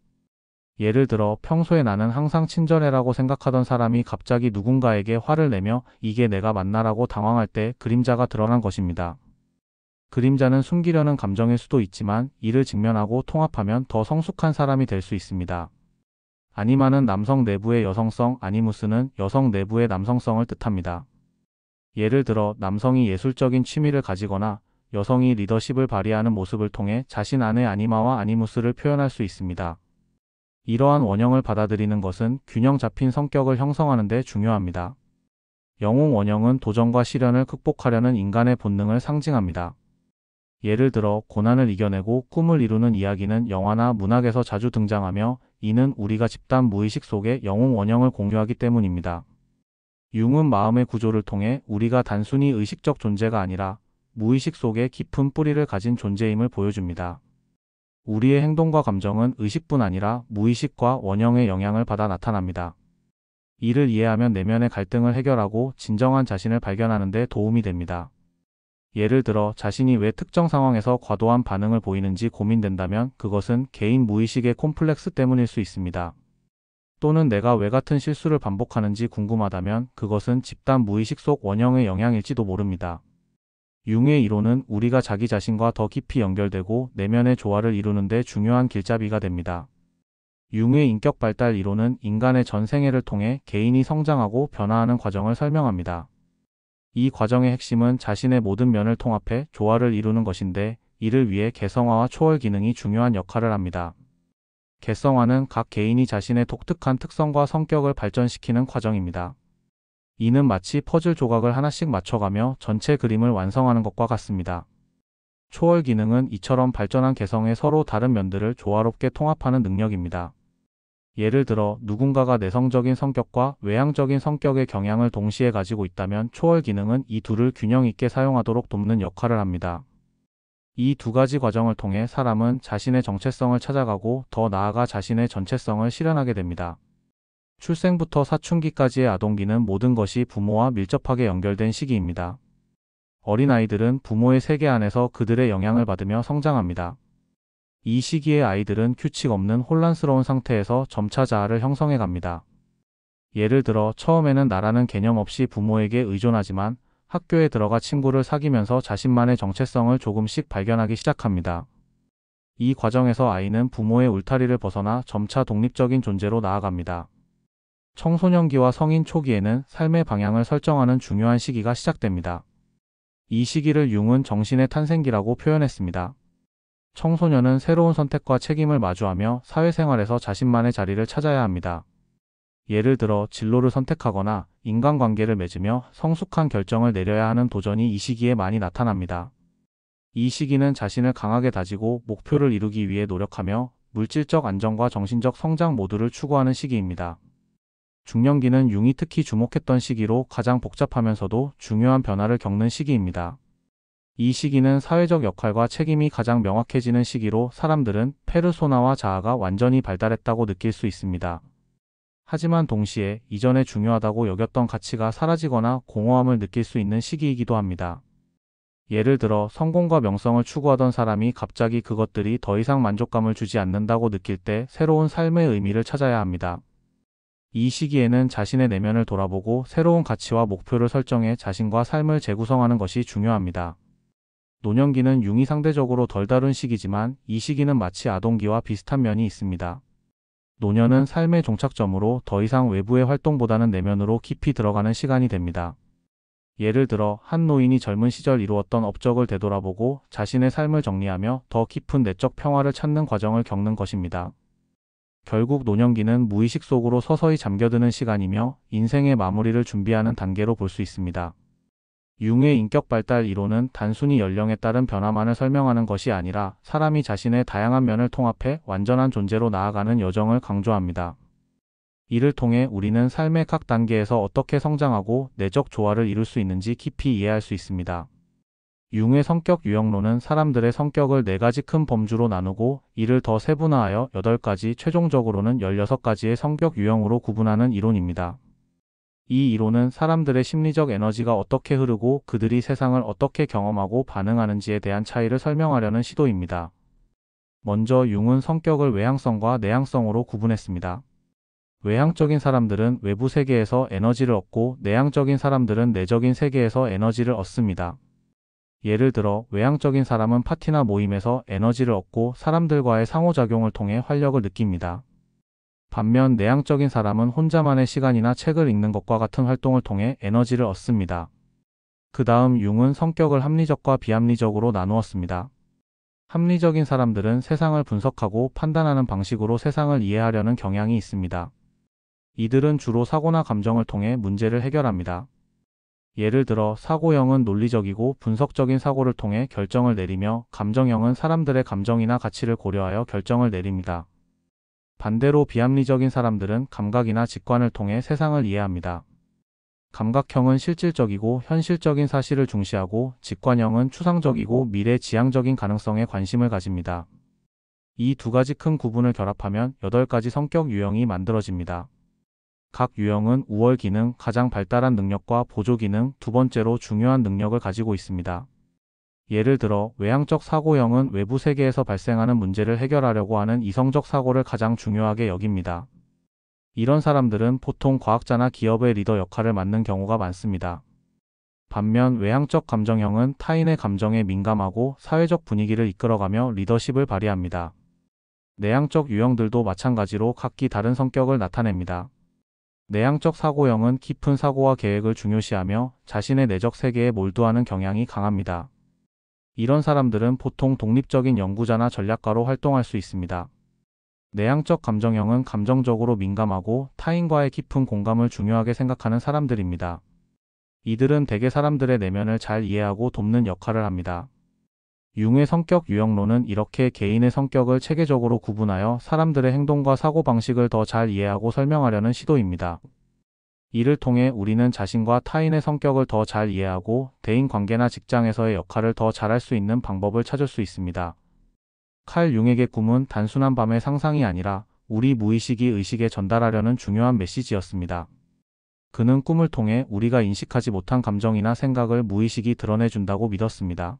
예를 들어 평소에 나는 항상 친절해라고 생각하던 사람이 갑자기 누군가에게 화를 내며 이게 내가 맞나라고 당황할 때 그림자가 드러난 것입니다. 그림자는 숨기려는 감정일 수도 있지만 이를 직면하고 통합하면 더 성숙한 사람이 될 수 있습니다. 아니마는 남성 내부의 여성성, 아니무스는 여성 내부의 남성성을 뜻합니다. 예를 들어 남성이 예술적인 취미를 가지거나 여성이 리더십을 발휘하는 모습을 통해 자신 안의 아니마와 아니무스를 표현할 수 있습니다. 이러한 원형을 받아들이는 것은 균형 잡힌 성격을 형성하는 데 중요합니다. 영웅 원형은 도전과 시련을 극복하려는 인간의 본능을 상징합니다. 예를 들어 고난을 이겨내고 꿈을 이루는 이야기는 영화나 문학에서 자주 등장하며 이는 우리가 집단 무의식 속에 영웅 원형을 공유하기 때문입니다. 융은 마음의 구조를 통해 우리가 단순히 의식적 존재가 아니라 무의식 속에 깊은 뿌리를 가진 존재임을 보여줍니다. 우리의 행동과 감정은 의식뿐 아니라 무의식과 원형의 영향을 받아 나타납니다. 이를 이해하면 내면의 갈등을 해결하고 진정한 자신을 발견하는 데 도움이 됩니다. 예를 들어 자신이 왜 특정 상황에서 과도한 반응을 보이는지 고민된다면 그것은 개인 무의식의 콤플렉스 때문일 수 있습니다. 또는 내가 왜 같은 실수를 반복하는지 궁금하다면 그것은 집단 무의식 속 원형의 영향일지도 모릅니다. 융의 이론은 우리가 자기 자신과 더 깊이 연결되고 내면의 조화를 이루는 데 중요한 길잡이가 됩니다. 융의 인격 발달 이론은 인간의 전 생애를 통해 개인이 성장하고 변화하는 과정을 설명합니다. 이 과정의 핵심은 자신의 모든 면을 통합해 조화를 이루는 것인데 이를 위해 개성화와 초월 기능이 중요한 역할을 합니다. 개성화는 각 개인이 자신의 독특한 특성과 성격을 발전시키는 과정입니다. 이는 마치 퍼즐 조각을 하나씩 맞춰가며 전체 그림을 완성하는 것과 같습니다. 초월 기능은 이처럼 발전한 개성의 서로 다른 면들을 조화롭게 통합하는 능력입니다. 예를 들어 누군가가 내성적인 성격과 외향적인 성격의 경향을 동시에 가지고 있다면 초월 기능은 이 둘을 균형 있게 사용하도록 돕는 역할을 합니다. 이 두 가지 과정을 통해 사람은 자신의 정체성을 찾아가고 더 나아가 자신의 전체성을 실현하게 됩니다. 출생부터 사춘기까지의 아동기는 모든 것이 부모와 밀접하게 연결된 시기입니다. 어린아이들은 부모의 세계 안에서 그들의 영향을 받으며 성장합니다. 이 시기의 아이들은 규칙 없는 혼란스러운 상태에서 점차 자아를 형성해 갑니다. 예를 들어 처음에는 나라는 개념 없이 부모에게 의존하지만 학교에 들어가 친구를 사귀면서 자신만의 정체성을 조금씩 발견하기 시작합니다. 이 과정에서 아이는 부모의 울타리를 벗어나 점차 독립적인 존재로 나아갑니다. 청소년기와 성인 초기에는 삶의 방향을 설정하는 중요한 시기가 시작됩니다. 이 시기를 융은 정신의 탄생기라고 표현했습니다. 청소년은 새로운 선택과 책임을 마주하며 사회생활에서 자신만의 자리를 찾아야 합니다. 예를 들어 진로를 선택하거나 인간관계를 맺으며 성숙한 결정을 내려야 하는 도전이 이 시기에 많이 나타납니다. 이 시기는 자신을 강하게 다지고 목표를 이루기 위해 노력하며 물질적 안정과 정신적 성장 모두를 추구하는 시기입니다. 중년기는 융이 특히 주목했던 시기로 가장 복잡하면서도 중요한 변화를 겪는 시기입니다. 이 시기는 사회적 역할과 책임이 가장 명확해지는 시기로 사람들은 페르소나와 자아가 완전히 발달했다고 느낄 수 있습니다. 하지만 동시에 이전에 중요하다고 여겼던 가치가 사라지거나 공허함을 느낄 수 있는 시기이기도 합니다. 예를 들어 성공과 명성을 추구하던 사람이 갑자기 그것들이 더 이상 만족감을 주지 않는다고 느낄 때 새로운 삶의 의미를 찾아야 합니다. 이 시기에는 자신의 내면을 돌아보고 새로운 가치와 목표를 설정해 자신과 삶을 재구성하는 것이 중요합니다. 노년기는 융이 상대적으로 덜 다룬 시기지만 이 시기는 마치 아동기와 비슷한 면이 있습니다. 노년은 삶의 종착점으로 더 이상 외부의 활동보다는 내면으로 깊이 들어가는 시간이 됩니다. 예를 들어 한 노인이 젊은 시절 이루었던 업적을 되돌아보고 자신의 삶을 정리하며 더 깊은 내적 평화를 찾는 과정을 겪는 것입니다. 결국 노년기는 무의식 속으로 서서히 잠겨드는 시간이며 인생의 마무리를 준비하는 단계로 볼 수 있습니다. 융의 인격 발달 이론은 단순히 연령에 따른 변화만을 설명하는 것이 아니라 사람이 자신의 다양한 면을 통합해 완전한 존재로 나아가는 여정을 강조합니다. 이를 통해 우리는 삶의 각 단계에서 어떻게 성장하고 내적 조화를 이룰 수 있는지 깊이 이해할 수 있습니다. 융의 성격 유형론은 사람들의 성격을 4가지 큰 범주로 나누고 이를 더 세분화하여 8가지 최종적으로는 16가지의 성격 유형으로 구분하는 이론입니다. 이 이론은 사람들의 심리적 에너지가 어떻게 흐르고 그들이 세상을 어떻게 경험하고 반응하는지에 대한 차이를 설명하려는 시도입니다. 먼저 융은 성격을 외향성과 내향성으로 구분했습니다. 외향적인 사람들은 외부 세계에서 에너지를 얻고 내향적인 사람들은 내적인 세계에서 에너지를 얻습니다. 예를 들어 외향적인 사람은 파티나 모임에서 에너지를 얻고 사람들과의 상호작용을 통해 활력을 느낍니다. 반면 내향적인 사람은 혼자만의 시간이나 책을 읽는 것과 같은 활동을 통해 에너지를 얻습니다. 그 다음 융은 성격을 합리적과 비합리적으로 나누었습니다. 합리적인 사람들은 세상을 분석하고 판단하는 방식으로 세상을 이해하려는 경향이 있습니다. 이들은 주로 사고나 감정을 통해 문제를 해결합니다. 예를 들어 사고형은 논리적이고 분석적인 사고를 통해 결정을 내리며, 감정형은 사람들의 감정이나 가치를 고려하여 결정을 내립니다. 반대로 비합리적인 사람들은 감각이나 직관을 통해 세상을 이해합니다. 감각형은 실질적이고 현실적인 사실을 중시하고, 직관형은 추상적이고 미래지향적인 가능성에 관심을 가집니다. 이 두 가지 큰 구분을 결합하면 8가지 성격 유형이 만들어집니다. 각 유형은 우월 기능, 가장 발달한 능력과 보조 기능, 두 번째로 중요한 능력을 가지고 있습니다. 예를 들어 외향적 사고형은 외부 세계에서 발생하는 문제를 해결하려고 하는 이성적 사고를 가장 중요하게 여깁니다. 이런 사람들은 보통 과학자나 기업의 리더 역할을 맡는 경우가 많습니다. 반면 외향적 감정형은 타인의 감정에 민감하고 사회적 분위기를 이끌어가며 리더십을 발휘합니다. 내향적 유형들도 마찬가지로 각기 다른 성격을 나타냅니다. 내향적 사고형은 깊은 사고와 계획을 중요시하며 자신의 내적 세계에 몰두하는 경향이 강합니다. 이런 사람들은 보통 독립적인 연구자나 전략가로 활동할 수 있습니다. 내향적 감정형은 감정적으로 민감하고 타인과의 깊은 공감을 중요하게 생각하는 사람들입니다. 이들은 대개 사람들의 내면을 잘 이해하고 돕는 역할을 합니다. 융의 성격 유형론은 이렇게 개인의 성격을 체계적으로 구분하여 사람들의 행동과 사고방식을 더 잘 이해하고 설명하려는 시도입니다. 이를 통해 우리는 자신과 타인의 성격을 더 잘 이해하고 대인관계나 직장에서의 역할을 더 잘할 수 있는 방법을 찾을 수 있습니다. 칼 융에게 꿈은 단순한 밤의 상상이 아니라 우리 무의식이 의식에 전달하려는 중요한 메시지였습니다. 그는 꿈을 통해 우리가 인식하지 못한 감정이나 생각을 무의식이 드러내준다고 믿었습니다.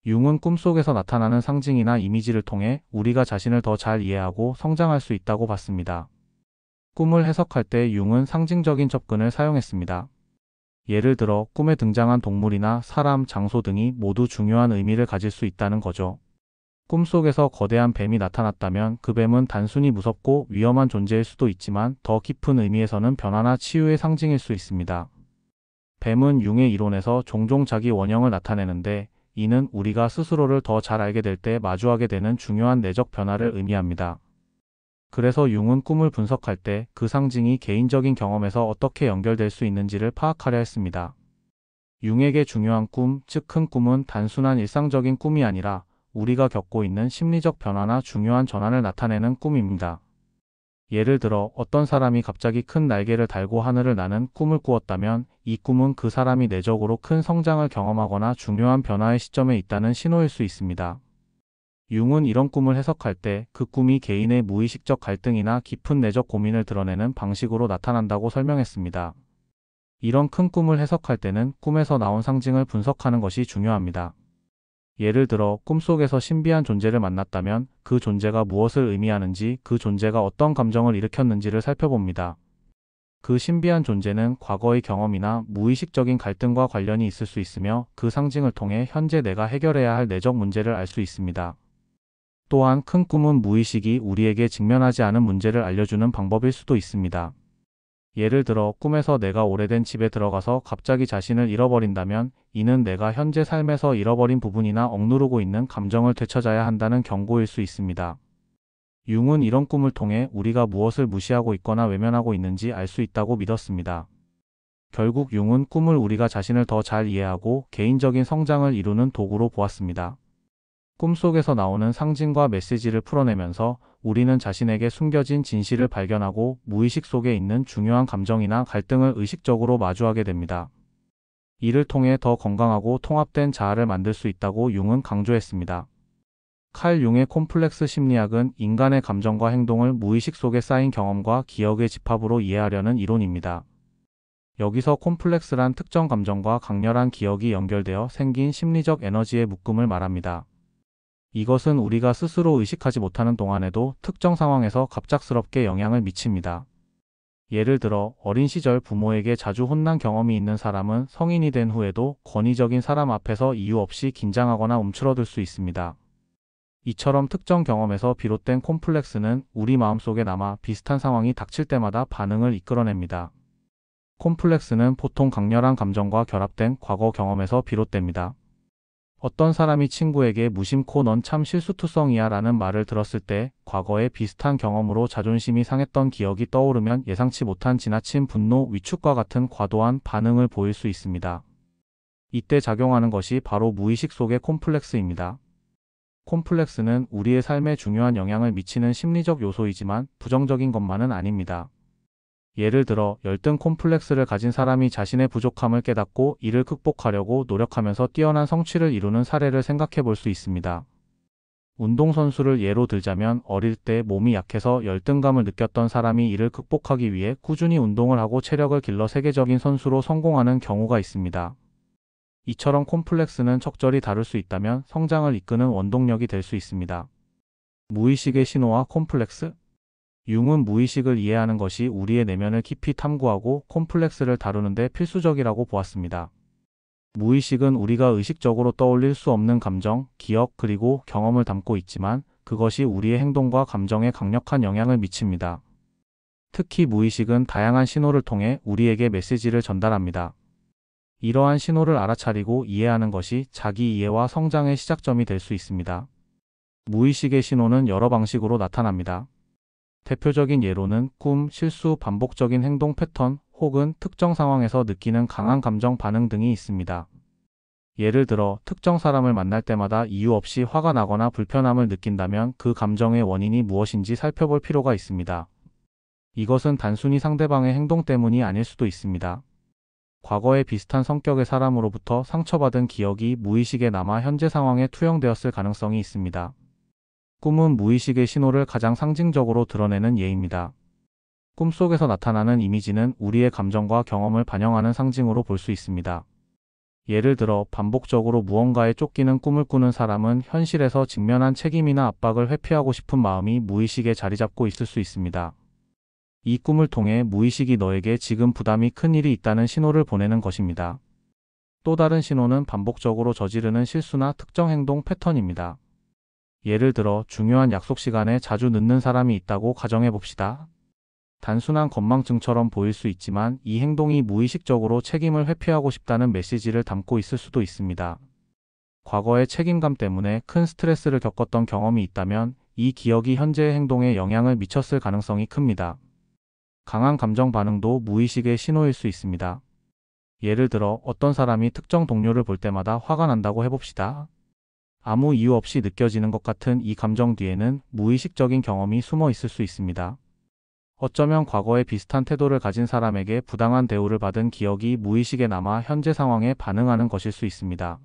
융은 꿈속에서 나타나는 상징이나 이미지를 통해 우리가 자신을 더 잘 이해하고 성장할 수 있다고 봤습니다. 꿈을 해석할 때 융은 상징적인 접근을 사용했습니다. 예를 들어 꿈에 등장한 동물이나 사람, 장소 등이 모두 중요한 의미를 가질 수 있다는 거죠. 꿈속에서 거대한 뱀이 나타났다면 그 뱀은 단순히 무섭고 위험한 존재일 수도 있지만 더 깊은 의미에서는 변화나 치유의 상징일 수 있습니다. 뱀은 융의 이론에서 종종 자기 원형을 나타내는데, 이는 우리가 스스로를 더 잘 알게 될 때 마주하게 되는 중요한 내적 변화를 의미합니다. 그래서 융은 꿈을 분석할 때 그 상징이 개인적인 경험에서 어떻게 연결될 수 있는지를 파악하려 했습니다. 융에게 중요한 꿈, 즉 큰 꿈은 단순한 일상적인 꿈이 아니라 우리가 겪고 있는 심리적 변화나 중요한 전환을 나타내는 꿈입니다. 예를 들어 어떤 사람이 갑자기 큰 날개를 달고 하늘을 나는 꿈을 꾸었다면, 이 꿈은 그 사람이 내적으로 큰 성장을 경험하거나 중요한 변화의 시점에 있다는 신호일 수 있습니다. 융은 이런 꿈을 해석할 때 그 꿈이 개인의 무의식적 갈등이나 깊은 내적 고민을 드러내는 방식으로 나타난다고 설명했습니다. 이런 큰 꿈을 해석할 때는 꿈에서 나온 상징을 분석하는 것이 중요합니다. 예를 들어 꿈속에서 신비한 존재를 만났다면 그 존재가 무엇을 의미하는지, 그 존재가 어떤 감정을 일으켰는지를 살펴봅니다. 그 신비한 존재는 과거의 경험이나 무의식적인 갈등과 관련이 있을 수 있으며, 그 상징을 통해 현재 내가 해결해야 할 내적 문제를 알 수 있습니다. 또한 큰 꿈은 무의식이 우리에게 직면하지 않은 문제를 알려주는 방법일 수도 있습니다. 예를 들어 꿈에서 내가 오래된 집에 들어가서 갑자기 자신을 잃어버린다면, 이는 내가 현재 삶에서 잃어버린 부분이나 억누르고 있는 감정을 되찾아야 한다는 경고일 수 있습니다. 융은 이런 꿈을 통해 우리가 무엇을 무시하고 있거나 외면하고 있는지 알 수 있다고 믿었습니다. 결국 융은 꿈을 우리가 자신을 더 잘 이해하고 개인적인 성장을 이루는 도구로 보았습니다. 꿈속에서 나오는 상징과 메시지를 풀어내면서 우리는 자신에게 숨겨진 진실을 발견하고 무의식 속에 있는 중요한 감정이나 갈등을 의식적으로 마주하게 됩니다. 이를 통해 더 건강하고 통합된 자아를 만들 수 있다고 융은 강조했습니다. 칼 융의 콤플렉스 심리학은 인간의 감정과 행동을 무의식 속에 쌓인 경험과 기억의 집합으로 이해하려는 이론입니다. 여기서 콤플렉스란 특정 감정과 강렬한 기억이 연결되어 생긴 심리적 에너지의 묶음을 말합니다. 이것은 우리가 스스로 의식하지 못하는 동안에도 특정 상황에서 갑작스럽게 영향을 미칩니다. 예를 들어 어린 시절 부모에게 자주 혼난 경험이 있는 사람은 성인이 된 후에도 권위적인 사람 앞에서 이유 없이 긴장하거나 움츠러들 수 있습니다. 이처럼 특정 경험에서 비롯된 콤플렉스는 우리 마음속에 남아 비슷한 상황이 닥칠 때마다 반응을 이끌어냅니다. 콤플렉스는 보통 강렬한 감정과 결합된 과거 경험에서 비롯됩니다. 어떤 사람이 친구에게 무심코 "넌 참 실수투성이야" 라는 말을 들었을 때 과거의 비슷한 경험으로 자존심이 상했던 기억이 떠오르면 예상치 못한 지나친 분노, 위축과 같은 과도한 반응을 보일 수 있습니다. 이때 작용하는 것이 바로 무의식 속의 콤플렉스입니다. 콤플렉스는 우리의 삶에 중요한 영향을 미치는 심리적 요소이지만 부정적인 것만은 아닙니다. 예를 들어 열등 콤플렉스를 가진 사람이 자신의 부족함을 깨닫고 이를 극복하려고 노력하면서 뛰어난 성취를 이루는 사례를 생각해 볼 수 있습니다. 운동선수를 예로 들자면 어릴 때 몸이 약해서 열등감을 느꼈던 사람이 이를 극복하기 위해 꾸준히 운동을 하고 체력을 길러 세계적인 선수로 성공하는 경우가 있습니다. 이처럼 콤플렉스는 적절히 다룰 수 있다면 성장을 이끄는 원동력이 될 수 있습니다. 무의식의 신호와 콤플렉스? 융은 무의식을 이해하는 것이 우리의 내면을 깊이 탐구하고 콤플렉스를 다루는 데 필수적이라고 보았습니다. 무의식은 우리가 의식적으로 떠올릴 수 없는 감정, 기억, 그리고 경험을 담고 있지만 그것이 우리의 행동과 감정에 강력한 영향을 미칩니다. 특히 무의식은 다양한 신호를 통해 우리에게 메시지를 전달합니다. 이러한 신호를 알아차리고 이해하는 것이 자기 이해와 성장의 시작점이 될 수 있습니다. 무의식의 신호는 여러 방식으로 나타납니다. 대표적인 예로는 꿈, 실수, 반복적인 행동 패턴, 혹은 특정 상황에서 느끼는 강한 감정 반응 등이 있습니다. 예를 들어 특정 사람을 만날 때마다 이유 없이 화가 나거나 불편함을 느낀다면 그 감정의 원인이 무엇인지 살펴볼 필요가 있습니다. 이것은 단순히 상대방의 행동 때문이 아닐 수도 있습니다. 과거에 비슷한 성격의 사람으로부터 상처받은 기억이 무의식에 남아 현재 상황에 투영되었을 가능성이 있습니다. 꿈은 무의식의 신호를 가장 상징적으로 드러내는 예입니다. 꿈속에서 나타나는 이미지는 우리의 감정과 경험을 반영하는 상징으로 볼 수 있습니다. 예를 들어 반복적으로 무언가에 쫓기는 꿈을 꾸는 사람은 현실에서 직면한 책임이나 압박을 회피하고 싶은 마음이 무의식에 자리 잡고 있을 수 있습니다. 이 꿈을 통해 무의식이 너에게 지금 부담이 큰 일이 있다는 신호를 보내는 것입니다. 또 다른 신호는 반복적으로 저지르는 실수나 특정 행동 패턴입니다. 예를 들어 중요한 약속 시간에 자주 늦는 사람이 있다고 가정해 봅시다. 단순한 건망증처럼 보일 수 있지만 이 행동이 무의식적으로 책임을 회피하고 싶다는 메시지를 담고 있을 수도 있습니다. 과거의 책임감 때문에 큰 스트레스를 겪었던 경험이 있다면 이 기억이 현재의 행동에 영향을 미쳤을 가능성이 큽니다. 강한 감정 반응도 무의식의 신호일 수 있습니다. 예를 들어 어떤 사람이 특정 동료를 볼 때마다 화가 난다고 해봅시다. 아무 이유 없이 느껴지는 것 같은 이 감정 뒤에는 무의식적인 경험이 숨어 있을 수 있습니다. 어쩌면 과거에 비슷한 태도를 가진 사람에게 부당한 대우를 받은 기억이 무의식에 남아 현재 상황에 반응하는 것일 수 있습니다.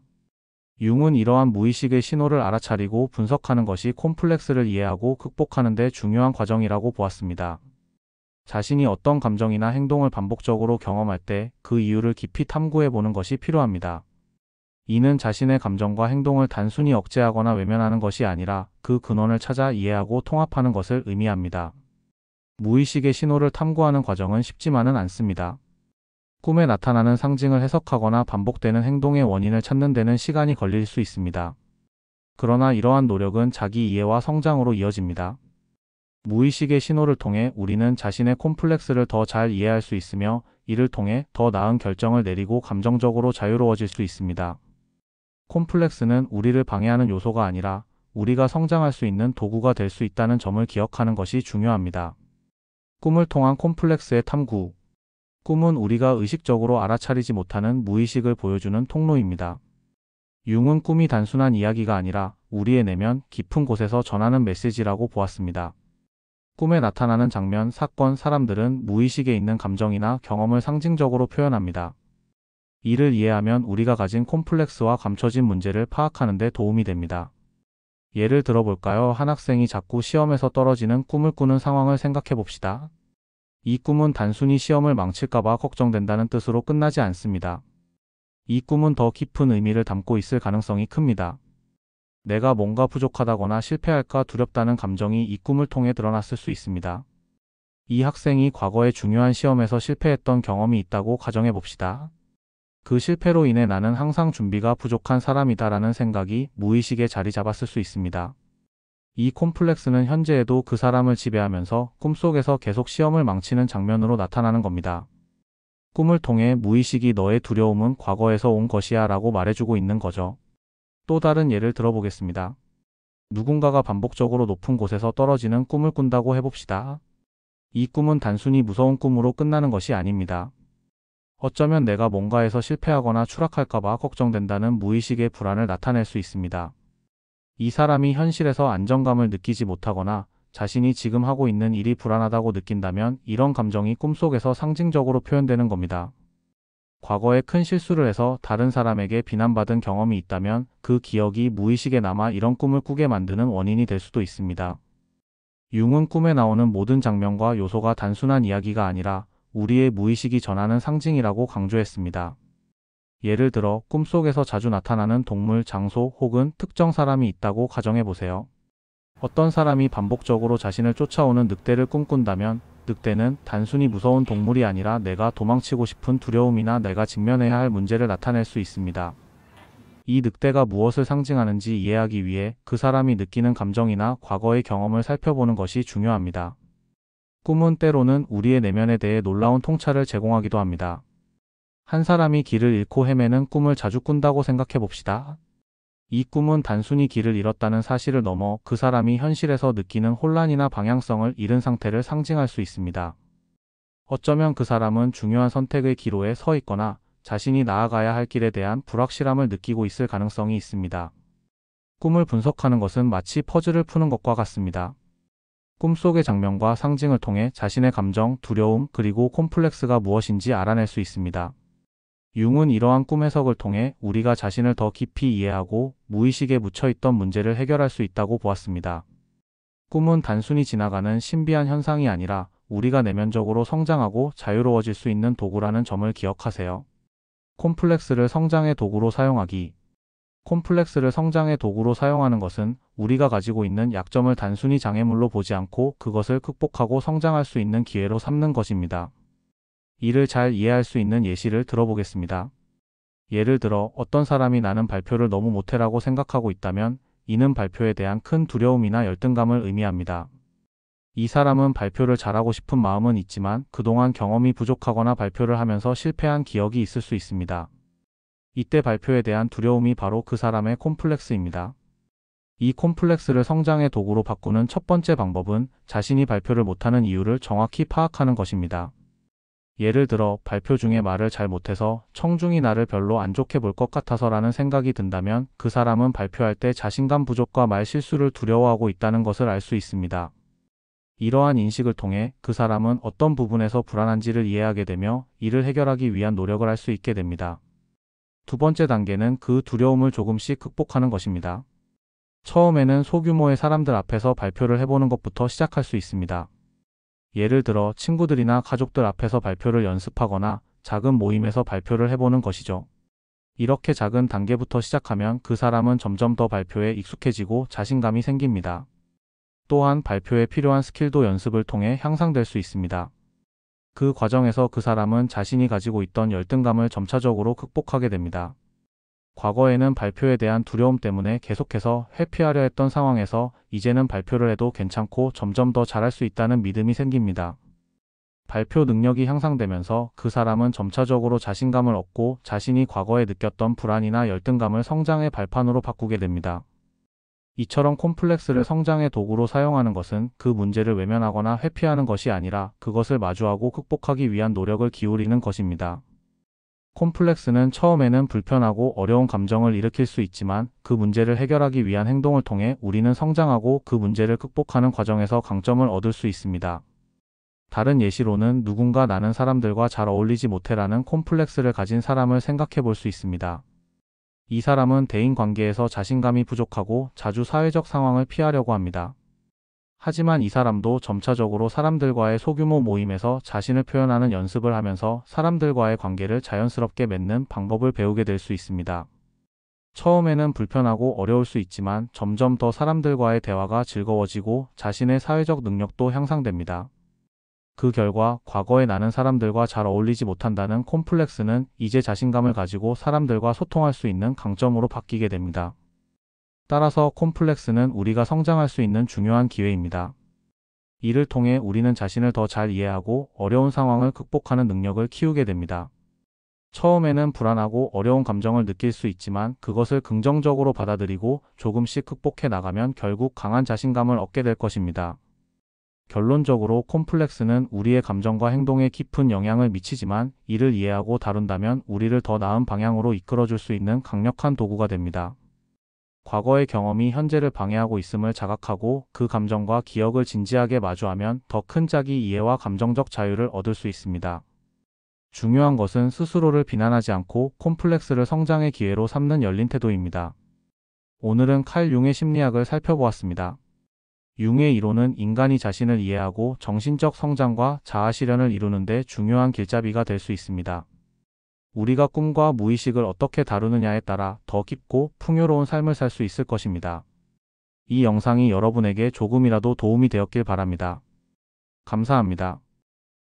융은 이러한 무의식의 신호를 알아차리고 분석하는 것이 콤플렉스를 이해하고 극복하는 데 중요한 과정이라고 보았습니다. 자신이 어떤 감정이나 행동을 반복적으로 경험할 때 그 이유를 깊이 탐구해 보는 것이 필요합니다. 이는 자신의 감정과 행동을 단순히 억제하거나 외면하는 것이 아니라 그 근원을 찾아 이해하고 통합하는 것을 의미합니다. 무의식의 신호를 탐구하는 과정은 쉽지만은 않습니다. 꿈에 나타나는 상징을 해석하거나 반복되는 행동의 원인을 찾는 데는 시간이 걸릴 수 있습니다. 그러나 이러한 노력은 자기 이해와 성장으로 이어집니다. 무의식의 신호를 통해 우리는 자신의 콤플렉스를 더 잘 이해할 수 있으며 이를 통해 더 나은 결정을 내리고 감정적으로 자유로워질 수 있습니다. 콤플렉스는 우리를 방해하는 요소가 아니라 우리가 성장할 수 있는 도구가 될 수 있다는 점을 기억하는 것이 중요합니다. 꿈을 통한 콤플렉스의 탐구. 꿈은 우리가 의식적으로 알아차리지 못하는 무의식을 보여주는 통로입니다. 융은 꿈이 단순한 이야기가 아니라 우리의 내면 깊은 곳에서 전하는 메시지라고 보았습니다. 꿈에 나타나는 장면, 사건, 사람들은 무의식에 있는 감정이나 경험을 상징적으로 표현합니다. 이를 이해하면 우리가 가진 콤플렉스와 감춰진 문제를 파악하는 데 도움이 됩니다. 예를 들어볼까요? 한 학생이 자꾸 시험에서 떨어지는 꿈을 꾸는 상황을 생각해 봅시다. 이 꿈은 단순히 시험을 망칠까봐 걱정된다는 뜻으로 끝나지 않습니다. 이 꿈은 더 깊은 의미를 담고 있을 가능성이 큽니다. 내가 뭔가 부족하다거나 실패할까 두렵다는 감정이 이 꿈을 통해 드러났을 수 있습니다. 이 학생이 과거에 중요한 시험에서 실패했던 경험이 있다고 가정해 봅시다. 그 실패로 인해 나는 항상 준비가 부족한 사람이다라는 생각이 무의식에 자리 잡았을 수 있습니다. 이 콤플렉스는 현재에도 그 사람을 지배하면서 꿈속에서 계속 시험을 망치는 장면으로 나타나는 겁니다. 꿈을 통해 무의식이 너의 두려움은 과거에서 온 것이야 라고 말해주고 있는 거죠. 또 다른 예를 들어보겠습니다. 누군가가 반복적으로 높은 곳에서 떨어지는 꿈을 꾼다고 해봅시다. 이 꿈은 단순히 무서운 꿈으로 끝나는 것이 아닙니다. 어쩌면 내가 뭔가에서 실패하거나 추락할까봐 걱정된다는 무의식의 불안을 나타낼 수 있습니다. 이 사람이 현실에서 안정감을 느끼지 못하거나 자신이 지금 하고 있는 일이 불안하다고 느낀다면 이런 감정이 꿈속에서 상징적으로 표현되는 겁니다. 과거에 큰 실수를 해서 다른 사람에게 비난받은 경험이 있다면 그 기억이 무의식에 남아 이런 꿈을 꾸게 만드는 원인이 될 수도 있습니다. 융은 꿈에 나오는 모든 장면과 요소가 단순한 이야기가 아니라 우리의 무의식이 전하는 상징이라고 강조했습니다. 예를 들어 꿈속에서 자주 나타나는 동물, 장소 혹은 특정 사람이 있다고 가정해보세요. 어떤 사람이 반복적으로 자신을 쫓아오는 늑대를 꿈꾼다면 늑대는 단순히 무서운 동물이 아니라 내가 도망치고 싶은 두려움이나 내가 직면해야 할 문제를 나타낼 수 있습니다. 이 늑대가 무엇을 상징하는지 이해하기 위해 그 사람이 느끼는 감정이나 과거의 경험을 살펴보는 것이 중요합니다. 꿈은 때로는 우리의 내면에 대해 놀라운 통찰을 제공하기도 합니다. 한 사람이 길을 잃고 헤매는 꿈을 자주 꾼다고 생각해 봅시다. 이 꿈은 단순히 길을 잃었다는 사실을 넘어 그 사람이 현실에서 느끼는 혼란이나 방향성을 잃은 상태를 상징할 수 있습니다. 어쩌면 그 사람은 중요한 선택의 기로에 서 있거나 자신이 나아가야 할 길에 대한 불확실함을 느끼고 있을 가능성이 있습니다. 꿈을 분석하는 것은 마치 퍼즐을 푸는 것과 같습니다. 꿈속의 장면과 상징을 통해 자신의 감정, 두려움, 그리고 콤플렉스가 무엇인지 알아낼 수 있습니다. 융은 이러한 꿈 해석을 통해 우리가 자신을 더 깊이 이해하고 무의식에 묻혀있던 문제를 해결할 수 있다고 보았습니다. 꿈은 단순히 지나가는 신비한 현상이 아니라 우리가 내면적으로 성장하고 자유로워질 수 있는 도구라는 점을 기억하세요. 콤플렉스를 성장의 도구로 사용하기. 콤플렉스를 성장의 도구로 사용하는 것은 우리가 가지고 있는 약점을 단순히 장애물로 보지 않고 그것을 극복하고 성장할 수 있는 기회로 삼는 것입니다. 이를 잘 이해할 수 있는 예시를 들어보겠습니다. 예를 들어 어떤 사람이 나는 발표를 너무 못해라고 생각하고 있다면 이는 발표에 대한 큰 두려움이나 열등감을 의미합니다. 이 사람은 발표를 잘하고 싶은 마음은 있지만 그동안 경험이 부족하거나 발표를 하면서 실패한 기억이 있을 수 있습니다. 이때 발표에 대한 두려움이 바로 그 사람의 콤플렉스입니다. 이 콤플렉스를 성장의 도구로 바꾸는 첫 번째 방법은 자신이 발표를 못하는 이유를 정확히 파악하는 것입니다. 예를 들어 발표 중에 말을 잘 못해서 청중이 나를 별로 안 좋게 볼 것 같아서라는 생각이 든다면 그 사람은 발표할 때 자신감 부족과 말 실수를 두려워하고 있다는 것을 알 수 있습니다. 이러한 인식을 통해 그 사람은 어떤 부분에서 불안한지를 이해하게 되며 이를 해결하기 위한 노력을 할 수 있게 됩니다. 두 번째 단계는 그 두려움을 조금씩 극복하는 것입니다. 처음에는 소규모의 사람들 앞에서 발표를 해보는 것부터 시작할 수 있습니다. 예를 들어 친구들이나 가족들 앞에서 발표를 연습하거나 작은 모임에서 발표를 해보는 것이죠. 이렇게 작은 단계부터 시작하면 그 사람은 점점 더 발표에 익숙해지고 자신감이 생깁니다. 또한 발표에 필요한 스킬도 연습을 통해 향상될 수 있습니다. 그 과정에서 그 사람은 자신이 가지고 있던 열등감을 점차적으로 극복하게 됩니다. 과거에는 발표에 대한 두려움 때문에 계속해서 회피하려 했던 상황에서 이제는 발표를 해도 괜찮고 점점 더 잘할 수 있다는 믿음이 생깁니다. 발표 능력이 향상되면서 그 사람은 점차적으로 자신감을 얻고 자신이 과거에 느꼈던 불안이나 열등감을 성장의 발판으로 바꾸게 됩니다. 이처럼 콤플렉스를 성장의 도구로 사용하는 것은 그 문제를 외면하거나 회피하는 것이 아니라 그것을 마주하고 극복하기 위한 노력을 기울이는 것입니다. 콤플렉스는 처음에는 불편하고 어려운 감정을 일으킬 수 있지만 그 문제를 해결하기 위한 행동을 통해 우리는 성장하고 그 문제를 극복하는 과정에서 강점을 얻을 수 있습니다. 다른 예시로는 누군가 나는 사람들과 잘 어울리지 못해라는 콤플렉스를 가진 사람을 생각해 볼 수 있습니다. 이 사람은 대인관계에서 자신감이 부족하고 자주 사회적 상황을 피하려고 합니다. 하지만 이 사람도 점차적으로 사람들과의 소규모 모임에서 자신을 표현하는 연습을 하면서 사람들과의 관계를 자연스럽게 맺는 방법을 배우게 될 수 있습니다. 처음에는 불편하고 어려울 수 있지만 점점 더 사람들과의 대화가 즐거워지고 자신의 사회적 능력도 향상됩니다. 그 결과 과거에 나는 사람들과 잘 어울리지 못한다는 콤플렉스는 이제 자신감을 가지고 사람들과 소통할 수 있는 강점으로 바뀌게 됩니다. 따라서 콤플렉스는 우리가 성장할 수 있는 중요한 기회입니다. 이를 통해 우리는 자신을 더 잘 이해하고 어려운 상황을 극복하는 능력을 키우게 됩니다. 처음에는 불안하고 어려운 감정을 느낄 수 있지만 그것을 긍정적으로 받아들이고 조금씩 극복해 나가면 결국 강한 자신감을 얻게 될 것입니다. 결론적으로 콤플렉스는 우리의 감정과 행동에 깊은 영향을 미치지만 이를 이해하고 다룬다면 우리를 더 나은 방향으로 이끌어줄 수 있는 강력한 도구가 됩니다. 과거의 경험이 현재를 방해하고 있음을 자각하고 그 감정과 기억을 진지하게 마주하면 더 큰 자기 이해와 감정적 자유를 얻을 수 있습니다. 중요한 것은 스스로를 비난하지 않고 콤플렉스를 성장의 기회로 삼는 열린 태도입니다. 오늘은 칼 융의 심리학을 살펴보았습니다. 융의 이론은 인간이 자신을 이해하고 정신적 성장과 자아 실현을 이루는 데 중요한 길잡이가 될 수 있습니다. 우리가 꿈과 무의식을 어떻게 다루느냐에 따라 더 깊고 풍요로운 삶을 살 수 있을 것입니다. 이 영상이 여러분에게 조금이라도 도움이 되었길 바랍니다. 감사합니다.